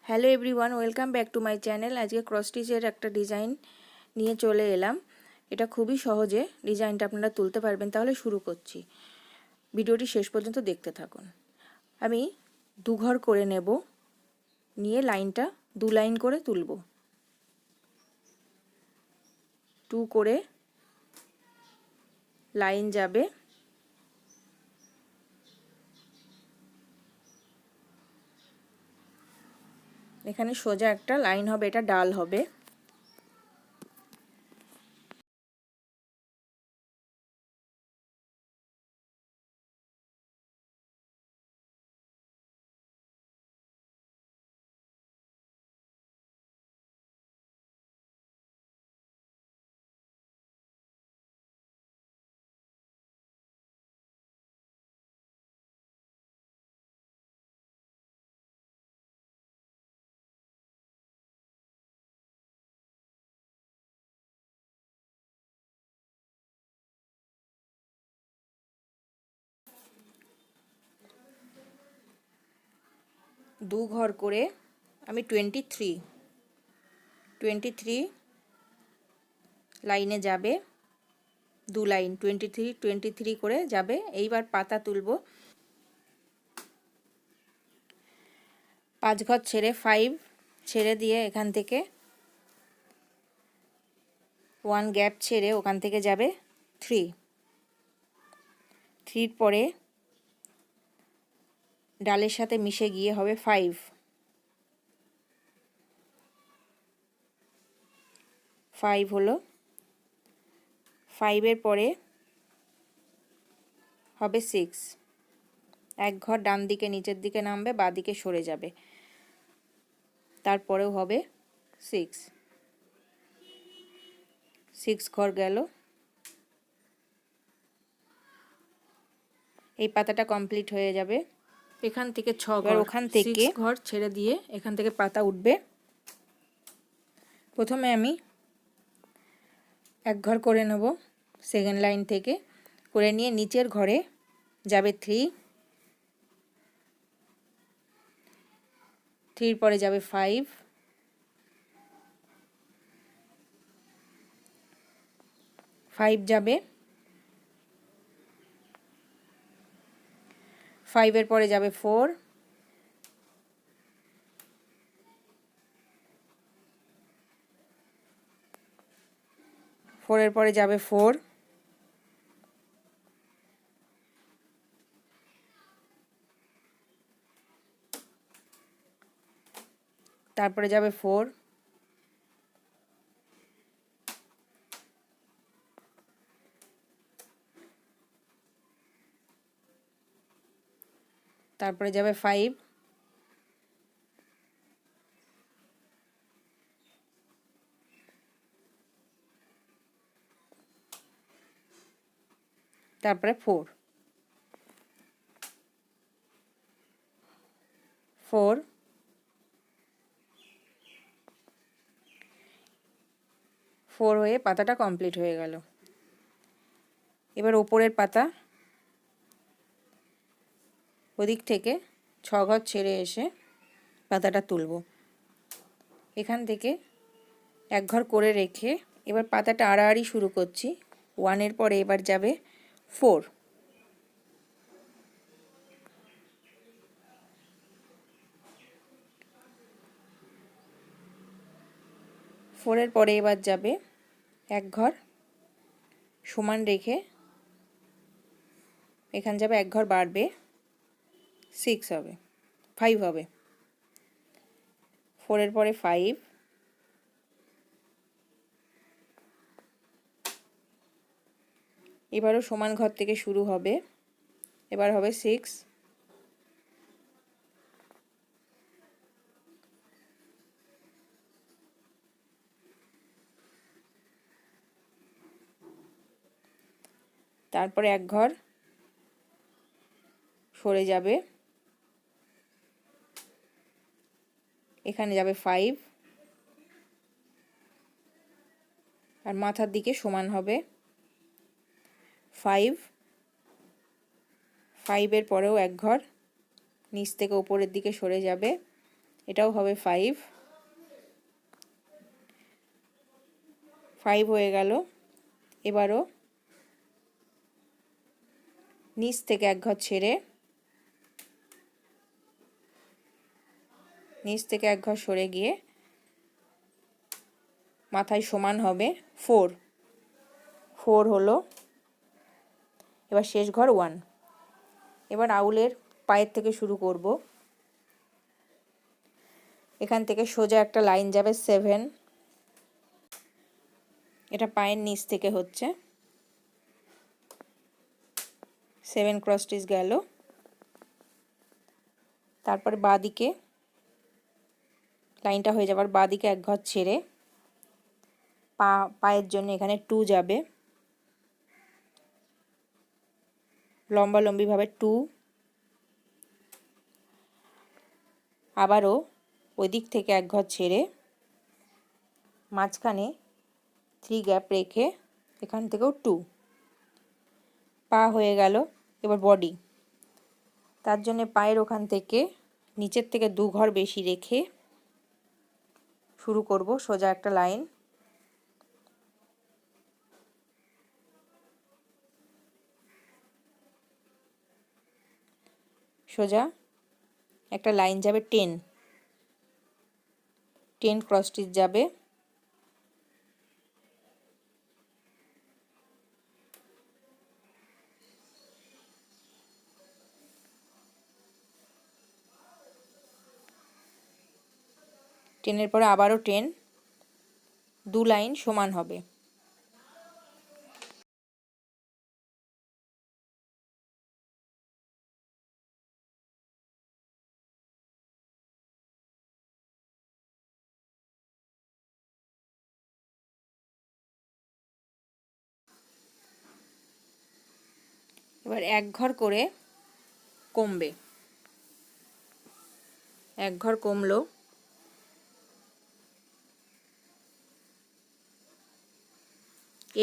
Hello everyone, welcome back to my channel. আজকে cross স্টিচের একটা ডিজাইন নিয়ে চলে এলাম। এটা খুবই সহজে ডিজাইনটা আপনারা তুলতে পারবেন। তাহলে শুরু করছি, ভিডিওটি শেষ পর্যন্ত দেখতে থাকুন। আমি দুঘর করে নেব, নিয়ে লাইনটা 2 লাইন করে তুলব। 2 করে লাইন যাবে, এখানে সোজা একটা লাইন হবে, এটা ডাল হবে। দু ঘর করে আমি 23 লাইনে যাবে, 2 লাইন 23 করে যাবে। এইবার পাতা তুলব। 5 ঘর ছেড়ে 5 ছেড়ে দিয়ে এখান থেকে 1 গ্যাপ ছেড়ে ওখান থেকে যাবে 3 পরে ডালের সাথে মিশে গিয়ে হবে 5 হলো। 5-এর পরে হবে 6, এক ঘর ডান দিকে নিচের দিকে নামবে, বাঁ দিকে সরে যাবে, তারপরেও হবে 6 ঘর গেল। এই পাতাটা কমপ্লিট হয়ে যাবে। এখান থেকে 6 ঘর, ওখান থেকে 6 ঘর ছেড়ে দিয়ে এখান থেকে পাতা উঠবে। প্রথমে আমি এক ঘর করে নেব, সেকেন্ড লাইন থেকে করে নিয়ে নিচের ঘরে যাবে 3 পরে যাবে 5 যাবে, 5-এর পরে যাবে 4 4-এর পরে যাবে 4 তারপরে যাবে 4 তারপরে যাবে 5 তারপরে 4 হয়ে পাতাটা কমপ্লিট হয়ে গেল। এবার ওপরের পাতা ওদিক থেকে 6 ঘর ছেড়ে এসে পাতাটা তুলব। এখান থেকে এক ঘর করে রেখে এবার পাতাটা আড়াআড়ি শুরু করছি। 1-এর পরে এবার যাবে 4, 4-এর পরে এবার যাবে এক ঘর সমান রেখে এখানে যাবে এক ঘর বাড়বে, 6 হবে, 5 হবে। 4-এর পরে 5, এবারও সমান ঘর থেকে শুরু হবে, এবার হবে 6, তারপরে এক ঘর সরে যাবে, এখানে যাবে 5 আর মাথার দিকে সমান হবে 5-এর পরেও এক ঘর নিচ থেকে উপরের দিকে সরে যাবে, এটাও হবে 5 হয়ে গেল। এবারও নিচ থেকে এক ঘর ছেড়ে নিচ থেকে এক ঘর সরে গিয়ে মাথায় সমান হবে 4 হলো। এবার শেষ ঘর 1। এবার আউলের পায়ের থেকে শুরু করব। এখান থেকে সোজা একটা লাইন যাবে 7, এটা পায়ের নিচ থেকে হচ্ছে 7 ক্রস স্টিচ গেল। তারপরে বাঁ দিকে লাইনটা হয়ে যাবার বাঁ দিকে এক ঘর ছেড়ে পায়ের জন্য এখানে 2 যাবে, লম্বালম্বিভাবে 2। আবারও ওই দিক থেকে এক ঘর ছেড়ে মাঝখানে 3 গ্যাপ রেখে এখান থেকেও 2। পা হয়ে গেল। এবার বডি, তার জন্য পায়ের ওখান থেকে নিচের থেকে 2 ঘর বেশি রেখে শুরু করব সোজা একটা লাইন। সোজা একটা লাইন যাবে 10 ক্রস স্টিচ যাবে। টেনের পরে আবারও 10, 2 লাইন সমান হবে। এবার এক ঘর করে কমবে, এক ঘর কমলো।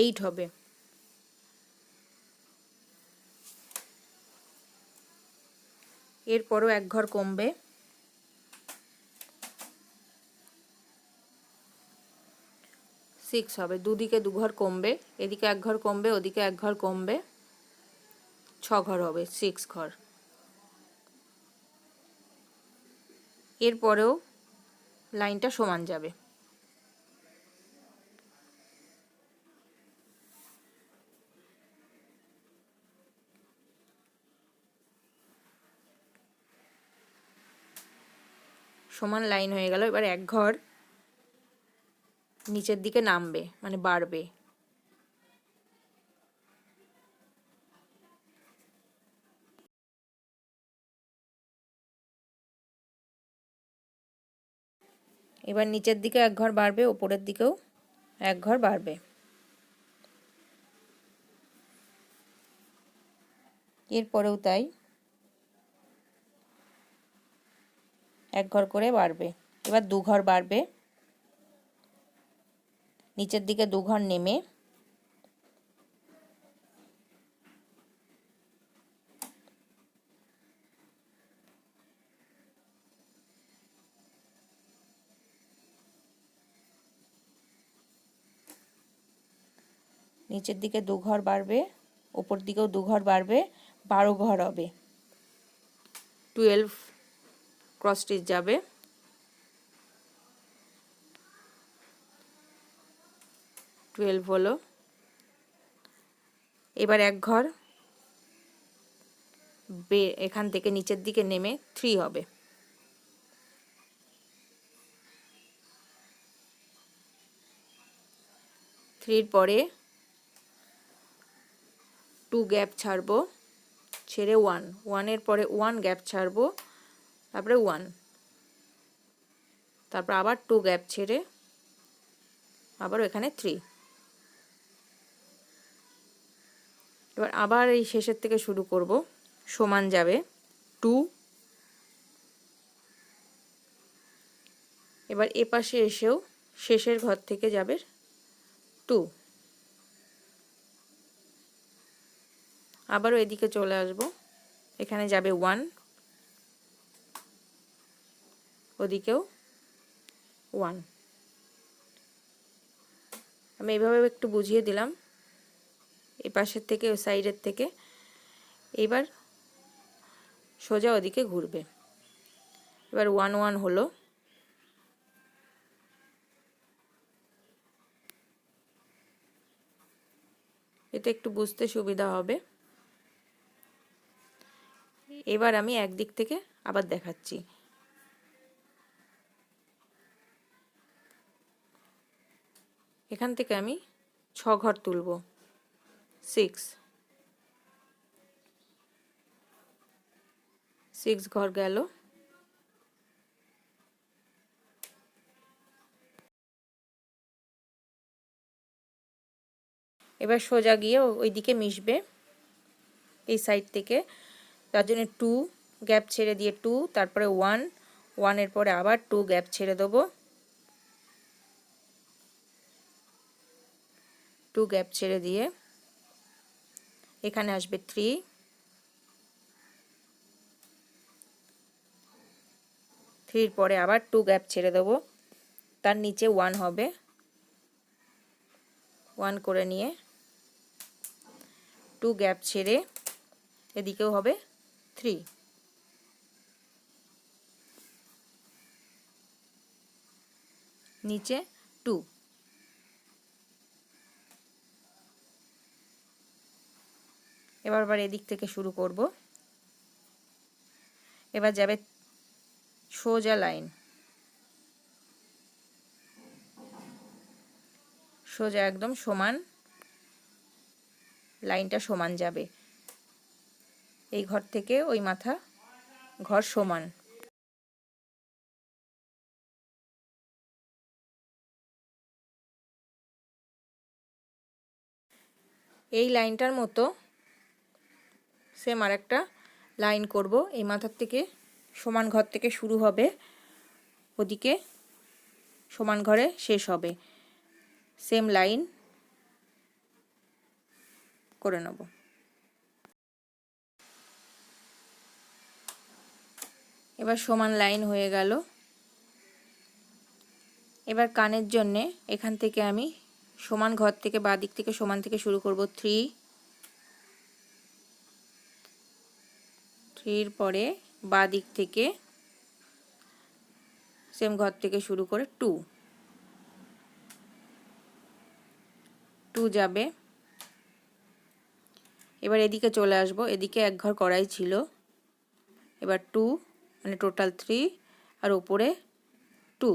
এইট হবে। এরপরও এক ঘর কমবে, 6 হবে। দুদিকে 2 ঘর কমবে, এদিকে এক ঘর কমবে, ওদিকে এক ঘর কমবে, 6 ঘর হবে, 6 ঘর। এরপরেও লাইনটা সমান যাবে। সমান লাইন হয়ে গেল। এবার এক ঘর নিচের দিকে নামবে, মানে বাড়বে। এবার নিচের দিকে এক ঘর বাড়বে, ওপরের দিকেও এক ঘর বাড়বে। এরপরেও তাই, এক ঘর করে বাড়বে। এবার 2 ঘর বাড়বে, নিচের দিকে 2 ঘর নেমে নিচের দিকে 2 ঘর বাড়বে, ওপর দিকেও 2 ঘর বাড়বে, 12 ঘর হবে। 12 ক্রস স্টিচ যাবে। হলো। এবার এক ঘর এখান থেকে নিচের দিকে নেমে 3 হবে। থ্রির পরে 2 গ্যাপ ছাড়বো, ছেড়ে 1, 1-এর পরে 1 গ্যাপ ছাড়বো, তারপরে 1, তারপর আবার 2 গ্যাপ ছেড়ে আবার এখানে 3। এবার আবার এই শেষের থেকে শুরু করব, সমান যাবে 2। এবার এপাশে এসেও শেষের ঘর থেকে যাবে 2। আবারও এদিকে চলে আসব, এখানে যাবে 1, ওদিকেও 1। আমি এইভাবে একটু বুঝিয়ে দিলাম, এই পাশের থেকে ওই সাইডের থেকে। এবার সোজা ওদিকে ঘুরবে। এবার 1 1 হলো। এতে একটু বুঝতে সুবিধা হবে। এবার আমি একদিক থেকে আবার দেখাচ্ছি। এখান থেকে আমি 6 ঘর তুলব, 6 ঘর গেল। এবার সোজা গিয়ে ওই দিকে মিশবে এই সাইড থেকে, তার জন্য 2 গ্যাপ ছেড়ে দিয়ে 2, তারপরে 1, 1 এর পরে আবার 2 গ্যাপ ছেড়ে দেবো, 2 গ্যাপ ছেড়ে দিয়ে এখানে আসবে 3, 3 এর পরে আবার 2 গ্যাপ ছেড়ে দেবো, তার নিচে 1 হবে, 1 করে নিয়ে 2 গ্যাপ ছেড়ে এদিকেও হবে 3, নিচে 2। এবার এদিক থেকে শুরু করব। এবার যাবে সোজা লাইন, সোজা একদম সমান, লাইনটা সমান যাবে। এই ঘর থেকে ওই মাথা ঘর সমান। এই লাইনটার মতো সেম আরেকটা লাইন করব। এই মাথার থেকে সমান ঘর থেকে শুরু হবে, ওদিকে সমান ঘরে শেষ হবে। সেম লাইন করে নেব। এবার সমান লাইন হয়ে গেল। এবার কানের জন্যে এখান থেকে আমি সমান ঘর থেকে বাঁ দিক থেকে সমান থেকে শুরু করব 3, 3 এর পরে বাঁ দিক থেকে সেম ঘর থেকে শুরু করে 2, 2 যাবে। এবার এদিকে চলে আসব, এদিকে এক ঘর করাই ছিল। এবার 2 মানে টোটাল 3 আর উপরে 2।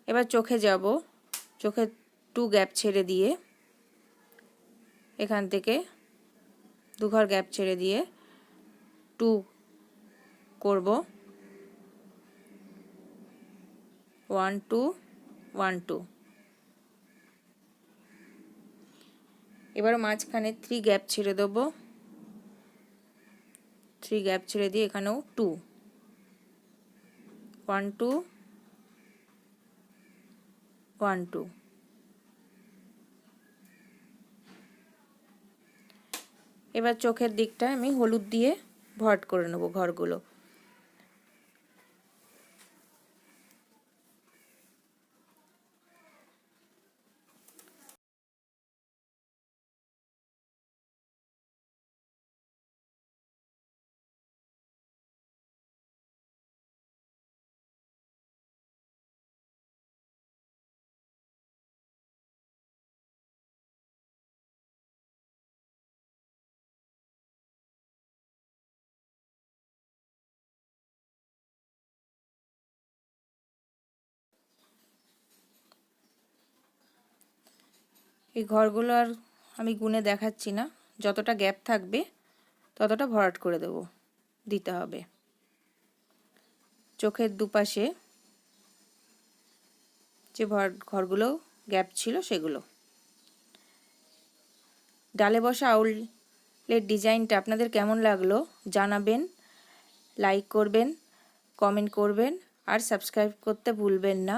এবার চোখে যাব, চোখে 2 গ্যাপ ছেড়ে দিয়ে এখান থেকে 2 ঘর গ্যাপ ছেড়ে দিয়ে 2 করব, 1 2 1 2। এবার মাঝখানে 3 গ্যাপ ছেড়ে দেব, 3 গ্যাপ ছেড়ে দিয়ে এখানেও 2, 1 2 1 2। এবার চোখের দিকটা আমি হলুদ দিয়ে ভরাট করে নেব ঘরগুলো। এই ঘরগুলো আর আমি গুনে দেখাচ্ছি না, যতটা গ্যাপ থাকবে ততটা ভরাট করে দিতে হবে। চোখের দুপাশে যে ঘরগুলো গ্যাপ ছিল সেগুলো। ডালে বসা আউলের ডিজাইনটা আপনাদের কেমন লাগলো জানাবেন, লাইক করবেন, কমেন্ট করবেন আর সাবস্ক্রাইব করতে ভুলবেন না।